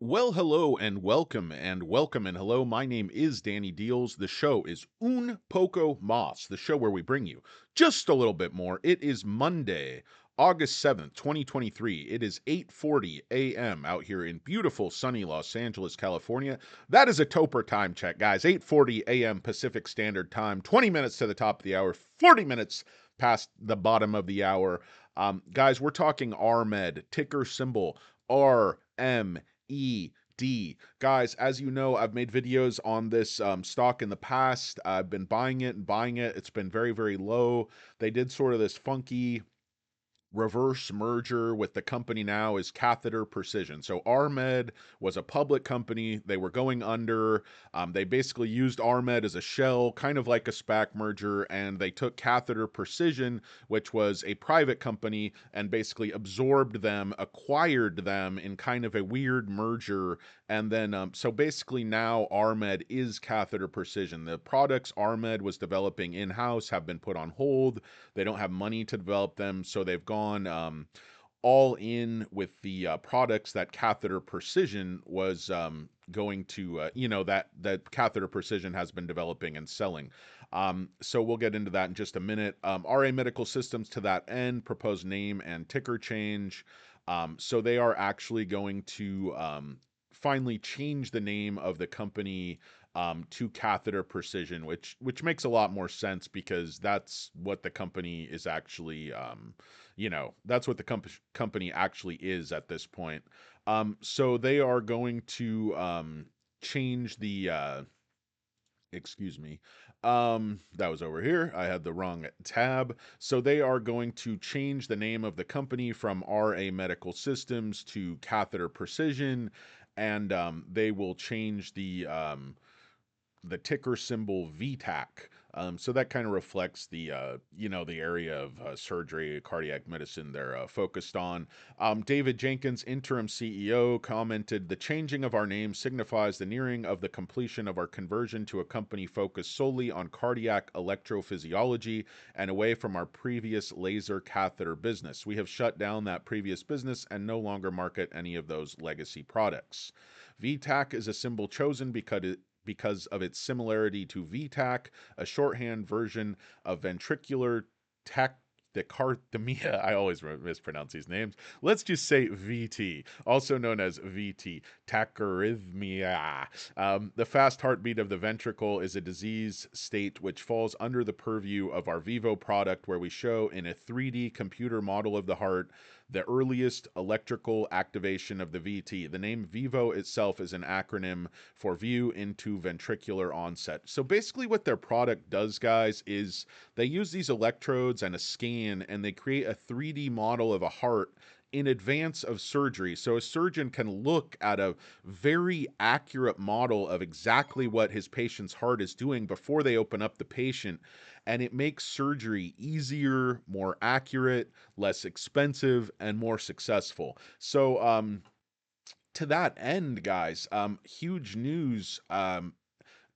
Well, hello and welcome and hello. My name is Danny Deals. The show is Un Poco Mas, the show where we bring you just a little bit more. It is Monday, August 7th, 2023. It is 8:40 a.m. out here in beautiful sunny Los Angeles, California. That is a Topper time check, guys. 8:40 a.m. Pacific Standard Time. 20 minutes to the top of the hour, 40 minutes past the bottom of the hour. Guys, we're talking RMED, ticker symbol RMED. Guys, as you know, I've made videos on this stock in the past. I've been buying it and buying it. It's been very, very low. They did sort of this funky reverse merger with the company now is Catheter Precision. So RMED was a public company. They were going under. They basically used RMED as a shell, kind of like a SPAC merger, and they took Catheter Precision, which was a private company, and basically absorbed them, acquired them in kind of a weird merger. And then, so basically now RMED is Catheter Precision. The products RMED was developing in-house have been put on hold. They don't have money to develop them, so they've gone all in with the products that Catheter Precision was going to, that Catheter Precision has been developing and selling. So we'll get into that in just a minute. RA Medical Systems, to that end, proposed name and ticker change. So they are actually going to finally change the name of the company to Catheter Precision, which makes a lot more sense because that's what the company is actually, that's what the company actually is at this point. So they are going to change the excuse me. That was over here. I had the wrong tab. So they are going to change the name of the company from RA Medical Systems to Catheter Precision, and they will change the ticker symbol VTAK. So that kind of reflects the area of surgery, cardiac medicine they're focused on. David Jenkins, interim CEO, commented, "The changing of our name signifies the nearing of the completion of our conversion to a company focused solely on cardiac electrophysiology and away from our previous laser catheter business. We have shut down that previous business and no longer market any of those legacy products." VTAC is a symbol chosen because of its similarity to VTAC, a shorthand version of ventricular tachycardia. I always mispronounce these names. Let's just say VT, also known as VT, tachyarrhythmia. The fast heartbeat of the ventricle is a disease state which falls under the purview of our VIVO product, where we show in a 3D computer model of the heart the earliest electrical activation of the VT. The name VIVO itself is an acronym for view into ventricular onset. So basically what their product does, guys, is they use these electrodes and a scan and they create a 3D model of a heart in advance of surgery. So a surgeon can look at a very accurate model of exactly what his patient's heart is doing before they open up the patient, and it makes surgery easier, more accurate, less expensive, and more successful. So to that end, guys, huge news.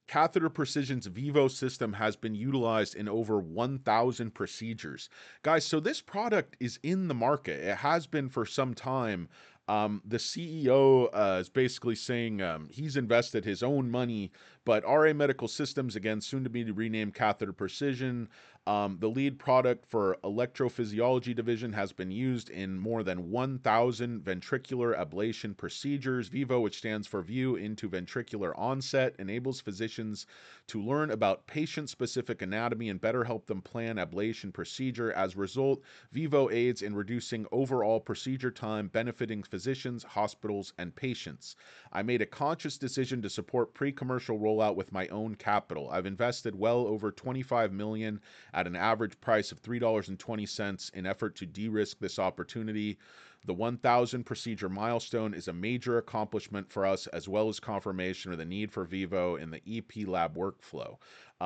Catheter Precision's VIVO system has been utilized in over 1,000 procedures. Guys, so this product is in the market. It has been for some time. The CEO is basically saying he's invested his own money, but RA Medical Systems, again, soon to be renamed Catheter Precision, the lead product for electrophysiology division, has been used in more than 1,000 ventricular ablation procedures. VIVO, which stands for View into Ventricular Onset, enables physicians to learn about patient-specific anatomy and better help them plan ablation procedure. As a result, VIVO aids in reducing overall procedure time, benefiting physicians, hospitals, and patients. I made a conscious decision to support pre-commercial rollout with my own capital. I've invested well over $25 million at an average price of $3.20 in effort to de-risk this opportunity. The 1,000 procedure milestone is a major accomplishment for us, as well as confirmation of the need for VIVO in the EP lab workflow.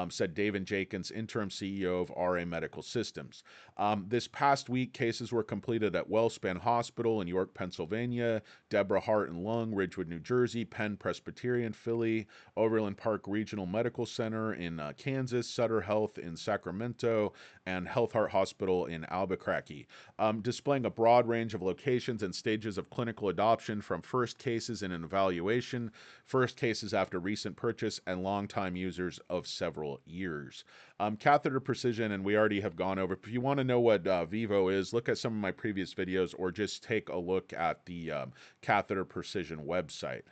said David Jenkins, interim CEO of RA Medical Systems. This past week, cases were completed at WellSpan Hospital in York, Pennsylvania, Deborah Heart and Lung, Ridgewood, New Jersey, Penn Presbyterian, Philly, Overland Park Regional Medical Center in Kansas, Sutter Health in Sacramento, and Health Heart Hospital in Albuquerque, displaying a broad range of locations and stages of clinical adoption from first cases in an evaluation, first cases after recent purchase, and longtime users of several years. Catheter Precision, and we already have gone over. If you want to know what VIVO is, look at some of my previous videos or just take a look at the Catheter Precision website.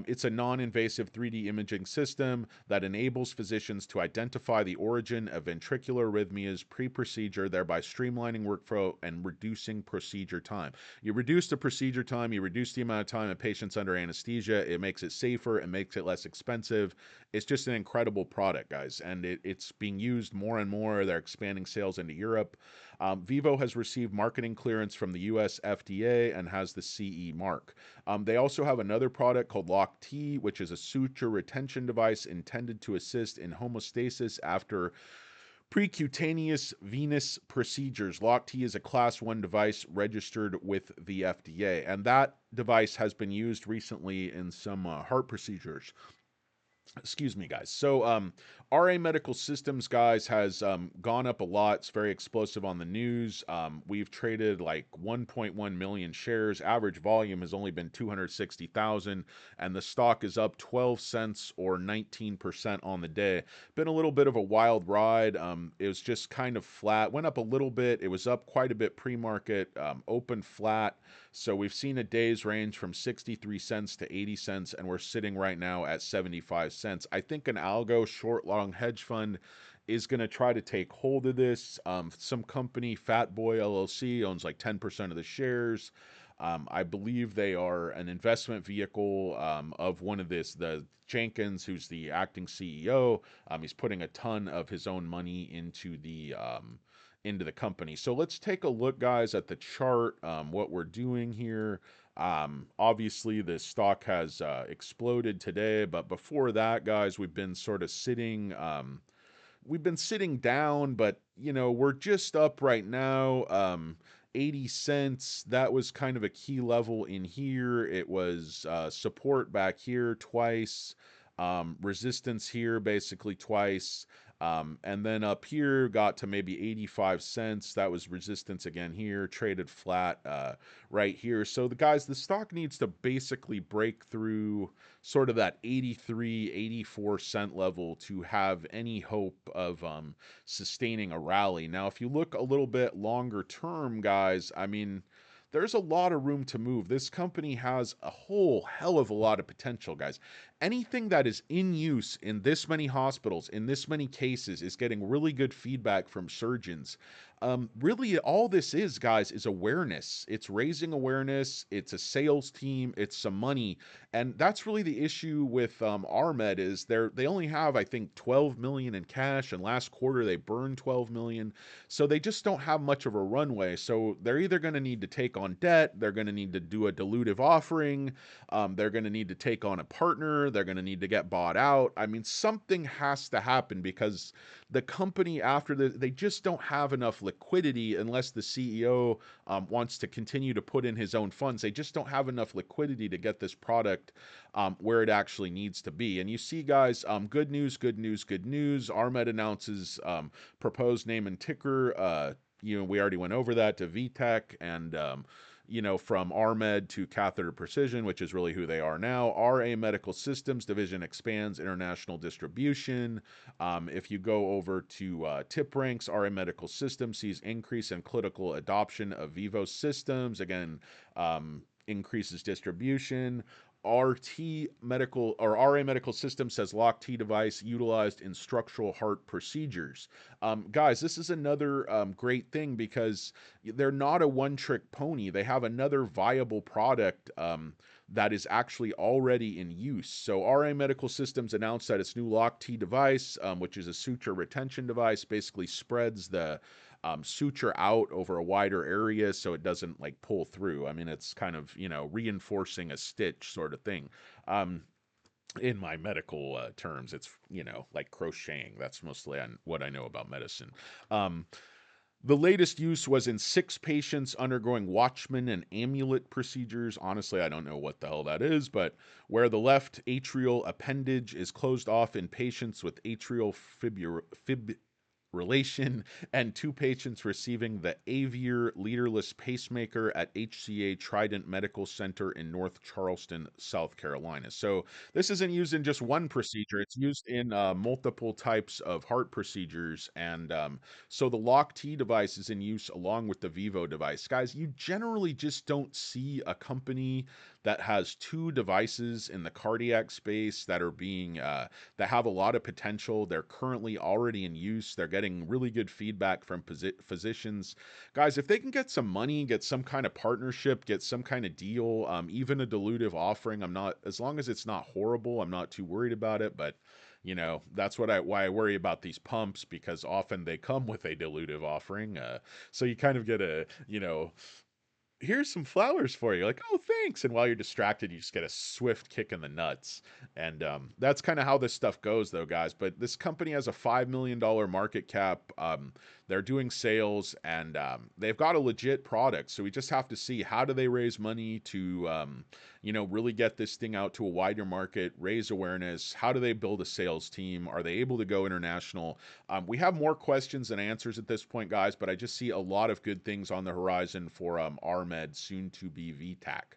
It's a non-invasive 3D imaging system that enables physicians to identify the origin of ventricular arrhythmias pre-procedure, thereby streamlining workflow and reducing procedure time. You reduce the procedure time, you reduce the amount of time a patient's under anesthesia, it makes it safer, it makes it less expensive. It's just an incredible product, guys, and it's being used more and more. They're expanding sales into Europe. VIVO has received marketing clearance from the US FDA and has the CE mark. They also have another product called LOCK-T, which is a suture retention device intended to assist in homeostasis after precutaneous venous procedures. LOCK-T is a Class 1 device registered with the FDA, and that device has been used recently in some heart procedures. Excuse me, guys. So, RA Medical Systems, guys, has gone up a lot. It's very explosive on the news. We've traded like 1.1 million shares. Average volume has only been 260,000, and the stock is up 12 cents or 19% on the day. Been a little bit of a wild ride. It was just kind of flat. Went up a little bit. It was up quite a bit pre-market. Open flat. So we've seen a day's range from 63 cents to 80 cents, and we're sitting right now at 75 cents. I think an algo short long hedge fund is going to try to take hold of this. Some company, Fat Boy LLC, owns like 10% of the shares. I believe they are an investment vehicle of one of the Jenkins, who's the acting CEO. He's putting a ton of his own money into the company. So let's take a look, guys, at the chart, what we're doing here. Obviously, the stock has exploded today, but before that, guys, we've been sitting down, but we're just up right now. 80 cents, that was kind of a key level in here. It was support back here twice, resistance here basically twice. And then up here got to maybe 85 cents. That was resistance again here, traded flat right here. So the stock needs to basically break through sort of that 83, 84 cent level to have any hope of sustaining a rally. Now, if you look a little bit longer term, guys, I mean, there's a lot of room to move. This company has a whole hell of a lot of potential, guys. Anything that is in use in this many hospitals, in this many cases, is getting really good feedback from surgeons. Really, all this is, guys, is awareness. It's raising awareness. It's a sales team. It's some money, and that's really the issue with RMED is they only have, I think, 12 million in cash, and last quarter they burned 12 million. So they just don't have much of a runway. So they're either going to need to take on debt, they're going to need to do a dilutive offering, they're going to need to take on a partner, they're going to need to get bought out. I mean, something has to happen because the company they just don't have enough liquidity unless the CEO wants to continue to put in his own funds. They just don't have enough liquidity to get this product where it actually needs to be. And you see, guys, good news, good news, good news. RMED announces proposed name and ticker. We already went over that to VTAK and from RMED to Catheter Precision, which is really who they are now. RA Medical Systems division expands international distribution. If you go over to tip ranks, RA Medical Systems sees increase in clinical adoption of VIVO systems. Again, increases distribution. RT Medical or RA Medical Systems says LOCK-T device utilized in structural heart procedures. Guys, this is another great thing because they're not a one-trick pony. They have another viable product that is actually already in use. So RA Medical Systems announced that its new LOCK-T device, which is a suture retention device, basically spreads the suture out over a wider area so it doesn't like pull through. I mean, it's kind of, reinforcing a stitch sort of thing. in my medical terms. It's, like crocheting. That's mostly what I know about medicine. Um, the latest use was in 6 patients undergoing Watchman and amulet procedures. Honestly, I don't know what the hell that is, but where the left atrial appendage is closed off in patients with atrial relation, and 2 patients receiving the Avier leaderless pacemaker at HCA Trident Medical Center in North Charleston, South Carolina. So this isn't used in just one procedure; it's used in multiple types of heart procedures. And so the Lock T device is in use along with the Vivo device. Guys, you generally just don't see a company that has 2 devices in the cardiac space that are being that have a lot of potential. They're currently already in use. They're getting really good feedback from physicians. Guys, if they can get some money, get some kind of partnership, get some kind of deal, even a dilutive offering, I'm not, as long as it's not horrible, I'm not too worried about it. But that's why I worry about these pumps, because often they come with a dilutive offering. So you kind of get a, here's some flowers for you, like, oh, thanks, and while you're distracted you just get a swift kick in the nuts. And that's kind of how this stuff goes, though, guys. But this company has a $5 million market cap. They're doing sales, and they've got a legit product. So we just have to see, how do they raise money to really get this thing out to a wider market, raise awareness? How do they build a sales team? Are they able to go international? We have more questions than answers at this point, guys, but I just see a lot of good things on the horizon for RMED, soon to be VTAK.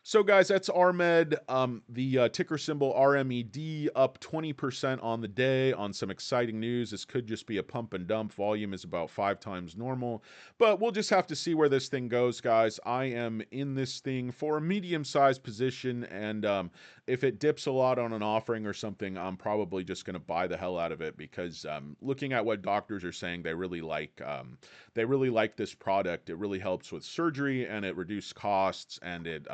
So, guys, that's RMED. The ticker symbol RMED, up 20% on the day on some exciting news. This could just be a pump and dump. Volume is about 5 times normal, but we'll just have to see where this thing goes, guys. I am in this thing for a medium-sized position, and if it dips a lot on an offering or something, I'm probably just going to buy the hell out of it, because looking at what doctors are saying, they really like this product. It really helps with surgery, and it reduces costs, and it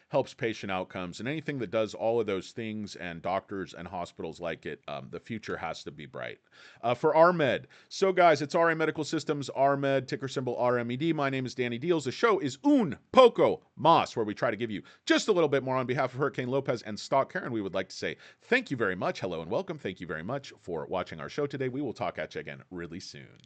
helps patient outcomes, and anything that does all of those things, and doctors and hospitals like it, the future has to be bright. For RMED. So, guys, it's RA Medical Systems, RMED, ticker symbol RMED. My name is Danny Deals. The show is Un Poco Mas, where we try to give you just a little bit more. On behalf of Hurricane Lopez and Stock Karen, we would like to say thank you very much. Hello and welcome. Thank you very much for watching our show today. We will talk at you again really soon.